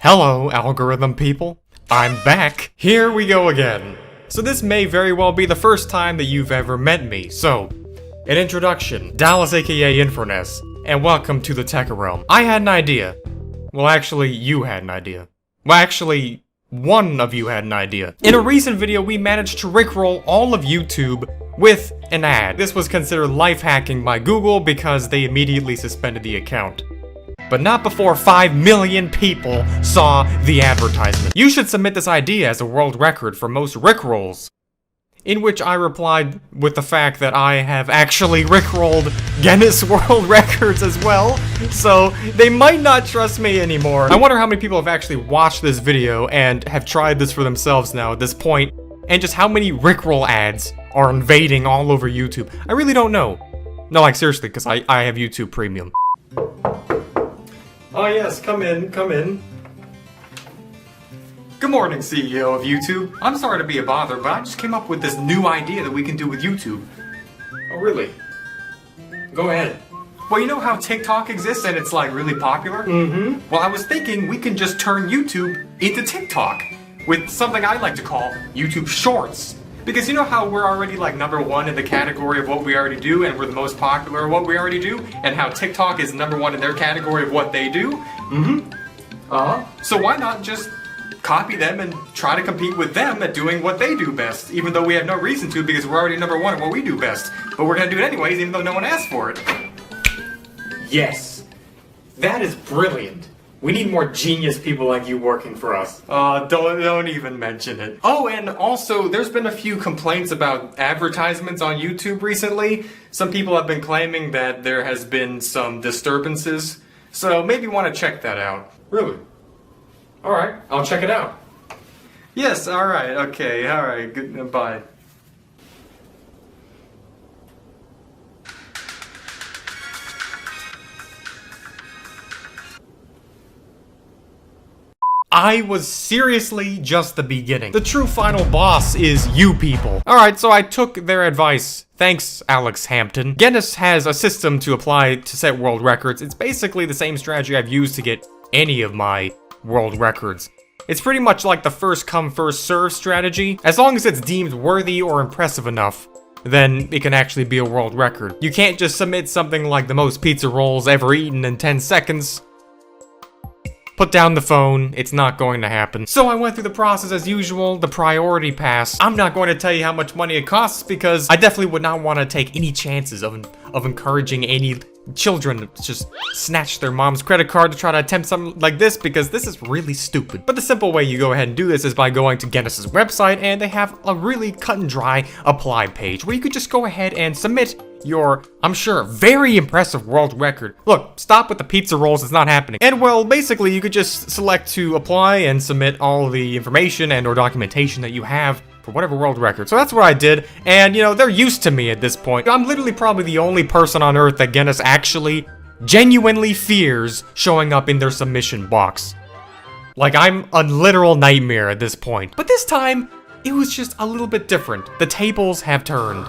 Hello, algorithm people. I'm back. Here we go again. So this may very well be the first time that you've ever met me. So, an introduction. Dallas aka Infurness, and welcome to the Thetekkitrealm. I had an idea. Well, actually, you had an idea. Well, actually, one of you had an idea. In a recent video, we managed to rickroll all of YouTube with an ad. This was considered life hacking by Google because they immediately suspended the account. But not before 5 million people saw the advertisement. You should submit this idea as a world record for most rickrolls. In which I replied with the fact that I have actually rickrolled Guinness World Records as well, so they might not trust me anymore. I wonder how many people have actually watched this video and have tried this for themselves now at this point, and just how many rickroll ads are invading all over YouTube. I really don't know. No, like seriously, because I have YouTube Premium. Oh yes, come in, come in. Good morning, CEO of YouTube. I'm sorry to be a bother, but I just came up with this new idea that we can do with YouTube. Oh really? Go ahead. Well, you know how TikTok exists and it's like really popular? Mm-hmm. Well, I was thinking we can just turn YouTube into TikTok with something I like to call YouTube Shorts. Because you know how we're already like #1 in the category of what we already do, and we're the most popular of what we already do, and how TikTok is #1 in their category of what they do? Mm-hmm. So why not just copy them and try to compete with them at doing what they do best, even though we have no reason to because we're already #1 at what we do best. But we're gonna do it anyways, even though no one asked for it. Yes. That is brilliant. We need more genius people like you working for us. Don't even mention it. Oh, and also, there's been a few complaints about advertisements on YouTube recently. Some people have been claiming that there has been some disturbances. So maybe you want to check that out. Really? Alright, I'll check it out. Yes, alright, okay, alright, goodbye. I was seriously just the beginning. The true final boss is you people. Alright, so I took their advice. Thanks, Alex Hampton. Guinness has a system to apply to set world records. It's basically the same strategy I've used to get any of my world records. It's pretty much like the first come, first serve strategy. As long as it's deemed worthy or impressive enough, then it can actually be a world record. You can't just submit something like the most pizza rolls ever eaten in 10 seconds. Put down the phone, it's not going to happen. So I went through the process as usual, the priority pass. I'm not going to tell you how much money it costs because I definitely would not want to take any chances of encouraging any children to just snatch their mom's credit card to try to attempt something like this because this is really stupid. But the simple way you go ahead and do this is by going to Guinness's website, and they have a really cut and dry apply page where you could just go ahead and submit your, I'm sure, very impressive world record. Look, stop with the pizza rolls, it's not happening. And well, basically you could just select to apply and submit all the information and or documentation that you have for whatever world record. So that's what I did, and you know, they're used to me at this point. I'm literally probably the only person on earth that Guinness actually genuinely fears showing up in their submission box. Like, I'm a literal nightmare at this point. But this time, it was just a little bit different. The tables have turned.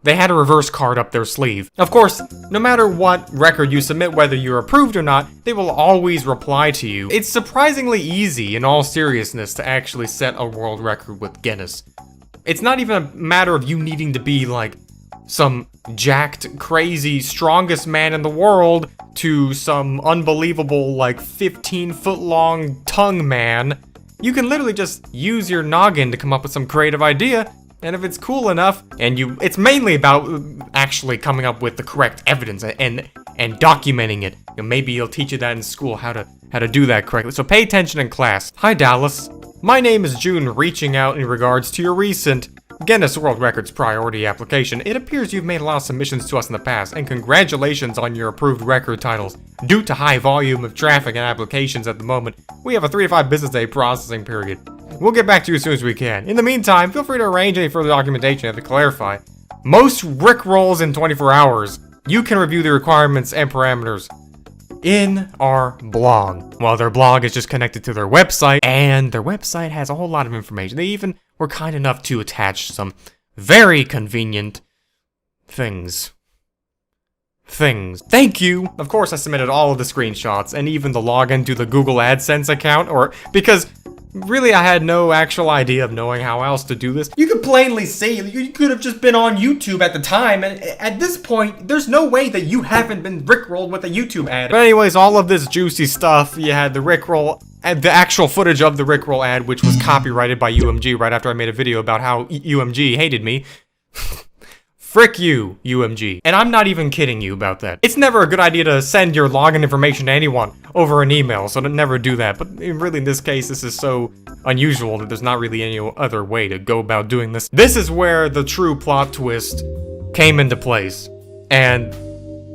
They had a reverse card up their sleeve. Of course, no matter what record you submit, whether you're approved or not, they will always reply to you. It's surprisingly easy, in all seriousness, to actually set a world record with Guinness. It's not even a matter of you needing to be like some jacked, crazy, strongest man in the world to some unbelievable, like 15-foot-long tongue man. You can literally just use your noggin to come up with some creative idea. And if it's cool enough, and it's mainly about actually coming up with the correct evidence and documenting it. You know, maybe you'll teach you that in school, how to do that correctly. So pay attention in class. Hi Dallas, my name is June, reaching out in regards to your recent Guinness World Records priority application. It appears you've made a lot of submissions to us in the past, and congratulations on your approved record titles. Due to high volume of traffic and applications at the moment, we have a 3 to 5 business day processing period. We'll get back to you as soon as we can. In the meantime, feel free to arrange any further documentation you have to clarify. Most rickrolls in 24 hours. You can review the requirements and parameters in our blog. Well, their blog is just connected to their website, and their website has a whole lot of information. They even were kind enough to attach some very convenient things. things. Thank you! Of course I submitted all of the screenshots and even the login to the Google AdSense account, because really I had no actual idea of knowing how else to do this. You could plainly see, you could have just been on YouTube at the time, and at this point, there's no way that you haven't been rickrolled with a YouTube ad. But anyways, all of this juicy stuff, you had the rickroll, and the actual footage of the rickroll ad, which was copyrighted by UMG right after I made a video about how UMG hated me. Frick you, UMG. And I'm not even kidding you about that. It's never a good idea to send your login information to anyone over an email, so never do that. But really, in this case, this is so unusual that there's not really any other way to go about doing this. This is where the true plot twist came into place. And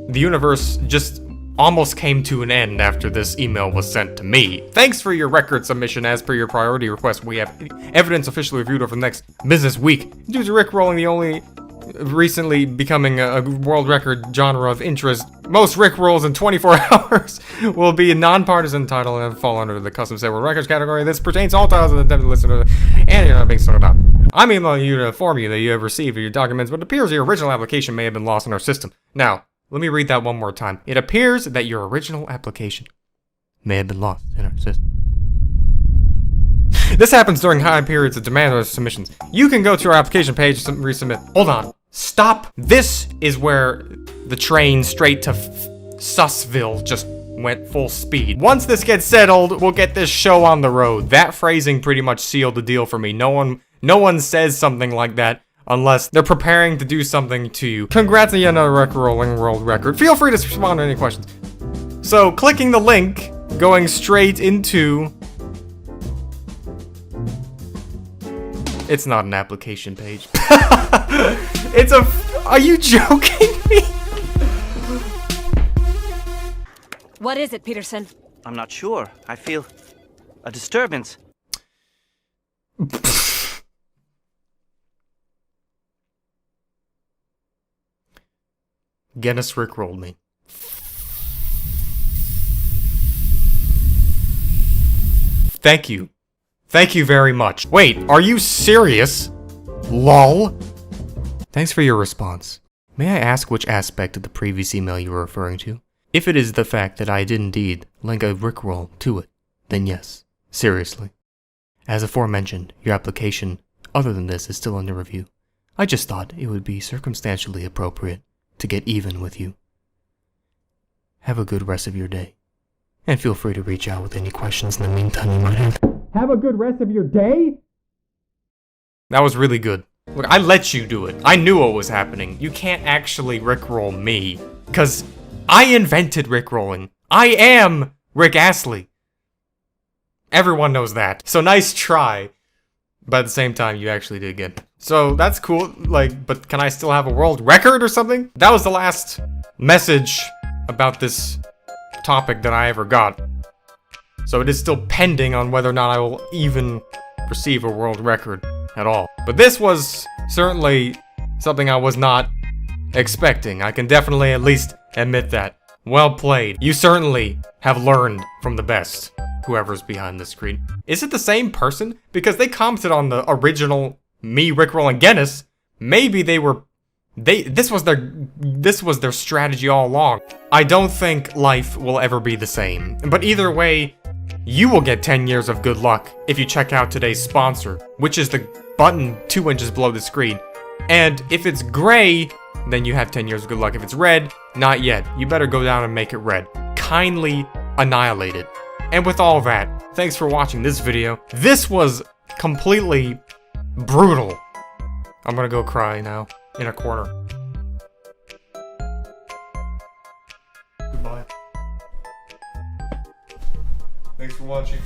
the universe just almost came to an end after this email was sent to me. Thanks for your record submission. As per your priority request, we have evidence officially reviewed over the next business week. Due to rickrolling the only recently becoming a world record genre of interest, most rickrolls in 24 hours will be a non-partisan title and fall under the custom set world records category. This pertains to all titles and attempted listener, and you're not being sorted out. I'm emailing you to inform you that you have received your documents, but it appears your original application may have been lost in our system. Now, let me read that one more time. It appears that your original application may have been lost in our system. This happens during high periods of demand or submissions. You can go to our application page and resubmit. Hold on. Stop. This is where the train straight to Sussville just went full speed. Once this gets settled, we'll get this show on the road. That phrasing pretty much sealed the deal for me. No one says something like that unless they're preparing to do something to you. Congrats on yet another rolling world record. Feel free to respond to any questions. So, clicking the link, going straight into... It's not an application page. It's a... Are you joking me? What is it, Peterson? I'm not sure. I feel a disturbance. Guinness rickrolled me. Thank you. Thank you very much. Wait, are you serious? LOL. Thanks for your response. May I ask which aspect of the previous email you were referring to? If it is the fact that I did indeed link a rickroll to it, then yes, seriously. As aforementioned, your application, other than this, is still under review. I just thought it would be circumstantially appropriate to get even with you. Have a good rest of your day. And feel free to reach out with any questions in the meantime you might have. Have a good rest of your day? That was really good. Look, I let you do it. I knew what was happening. You can't actually rickroll me. Because I invented rickrolling. I am Rick Astley. Everyone knows that. So nice try. But at the same time, you actually did get it. So that's cool. Like, but can I still have a world record or something? That was the last message about this topic that I ever got. So it is still pending on whether or not I will even receive a world record at all. But this was certainly something I was not expecting. I can definitely at least admit that. Well played. You certainly have learned from the best, whoever's behind the screen. Is it the same person? Because they commented on the original me rickrolling Guinness. Maybe this was their strategy all along. I don't think life will ever be the same. But either way, you will get 10 years of good luck if you check out today's sponsor, which is the button 2 inches below the screen. And if it's gray, then you have 10 years of good luck. If it's red, not yet. You better go down and make it red. Kindly annihilate it. And with all that, thanks for watching this video. This was completely brutal. I'm gonna go cry now in a corner. Goodbye. Thanks for watching.